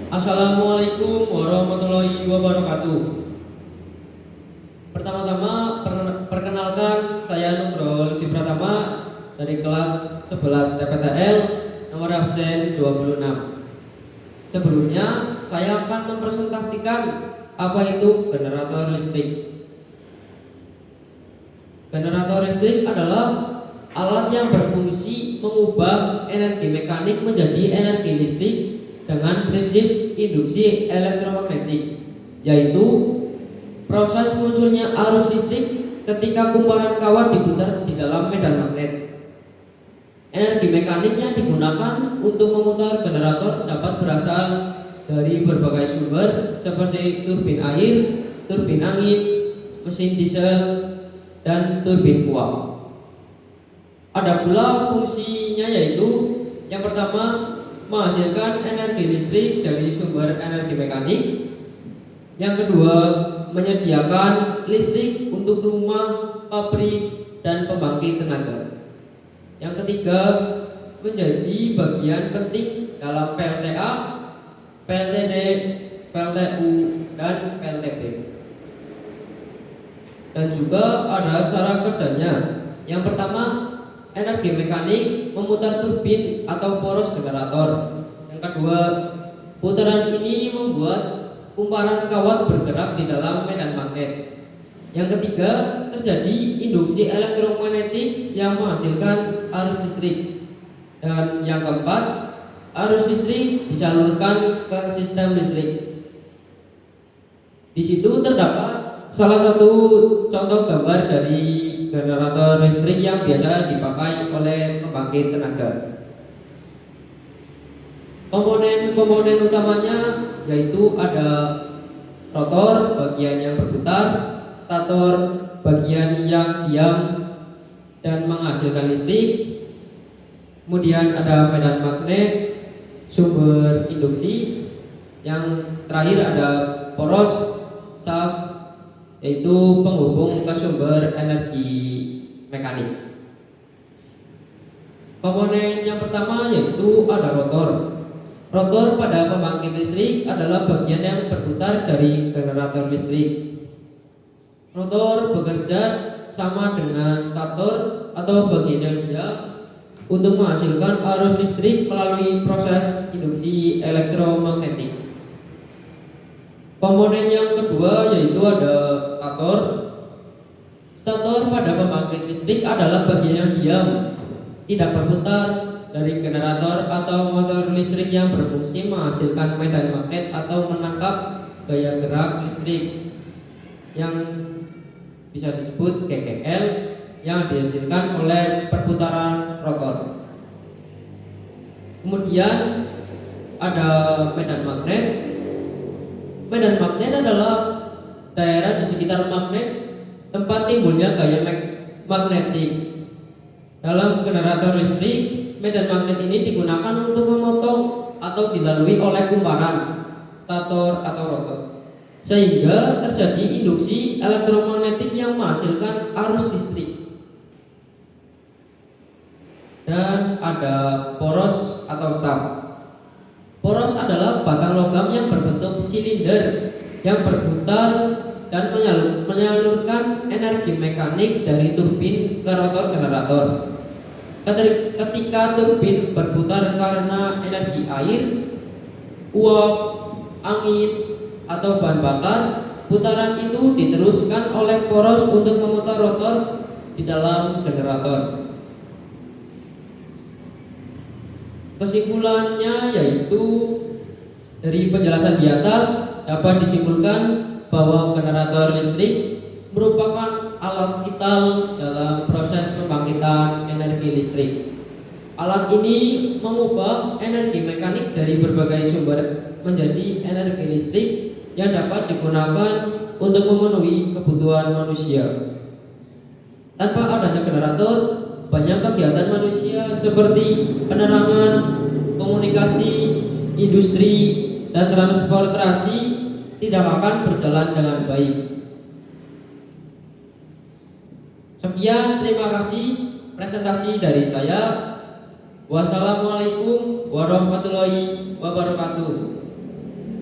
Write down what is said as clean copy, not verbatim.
Assalamualaikum warahmatullahi wabarakatuh. Pertama-tama perkenalkan, saya Nugroho Lutfi Pratama dari kelas 11 TPTL nomor absen 26. Sebelumnya saya akan mempresentasikan apa itu generator listrik. Generator listrik adalah alat yang berfungsi mengubah energi mekanik menjadi energi listrik dengan prinsip induksi elektromagnetik, yaitu proses munculnya arus listrik ketika kumparan kawat diputar di dalam medan magnet. Energi mekanik yang digunakan untuk memutar generator dapat berasal dari berbagai sumber seperti turbin air, turbin angin, mesin diesel, dan turbin uap. Ada pula fungsinya, yaitu yang pertama menghasilkan energi listrik dari sumber energi mekanik. Yang kedua, menyediakan listrik untuk rumah, pabrik, dan pembangkit tenaga. Yang ketiga, menjadi bagian penting dalam PLTA, PLTD, PLTU, dan PLTB. Dan juga ada cara kerjanya. Yang pertama, energi mekanik memutar turbin atau poros generator. Yang kedua, putaran ini membuat kumparan kawat bergerak di dalam medan magnet. Yang ketiga, terjadi induksi elektromagnetik yang menghasilkan arus listrik. Dan yang keempat, arus listrik disalurkan ke sistem listrik. Di situ terdapat salah satu contoh gambar dari generator listrik yang biasa dipakai oleh pembangkit tenaga. Komponen-komponen utamanya yaitu ada rotor, bagian yang berputar, stator, bagian yang diam dan menghasilkan listrik. Kemudian ada medan magnet, sumber induksi. Yang terakhir ada poros, shaft, yaitu penghubung ke sumber energi mekanik. Komponen yang pertama yaitu ada rotor. Rotor pada pembangkit listrik adalah bagian yang berputar dari generator listrik. Rotor bekerja sama dengan stator atau bagian dia untuk menghasilkan arus listrik melalui proses induksi elektromagnetik. Komponen yang kedua yaitu ada stator. Stator pada pembangkit listrik adalah bagian yang diam, tidak berputar dari generator atau motor listrik yang berfungsi menghasilkan medan magnet atau menangkap gaya gerak listrik yang bisa disebut GGL yang dihasilkan oleh perputaran rotor. Kemudian ada medan magnet. Medan magnet adalah daerah di sekitar magnet tempat timbulnya gaya magnetik. Dalam generator listrik, medan magnet ini digunakan untuk memotong atau dilalui oleh kumparan, stator atau rotor, sehingga terjadi induksi elektromagnetik yang menghasilkan arus listrik. Dan ada poros atau shaft. Poros adalah batang logam yang berbentuk silinder yang berputar dan menyalurkan energi mekanik dari turbin ke rotor generator. Ketika turbin berputar karena energi air, uap, angin, atau bahan bakar, putaran itu diteruskan oleh poros untuk memutar rotor di dalam generator. Kesimpulannya yaitu dari penjelasan di atas dapat disimpulkan bahwa generator listrik merupakan alat vital dalam proses pembangkitan energi listrik. Alat ini mengubah energi mekanik dari berbagai sumber menjadi energi listrik yang dapat digunakan untuk memenuhi kebutuhan manusia. Tanpa adanya generator, banyak kegiatan manusia seperti penerangan, komunikasi, industri, dan transportasi tidak akan berjalan dengan baik. Sekian, terima kasih presentasi dari saya. Wassalamualaikum warahmatullahi wabarakatuh.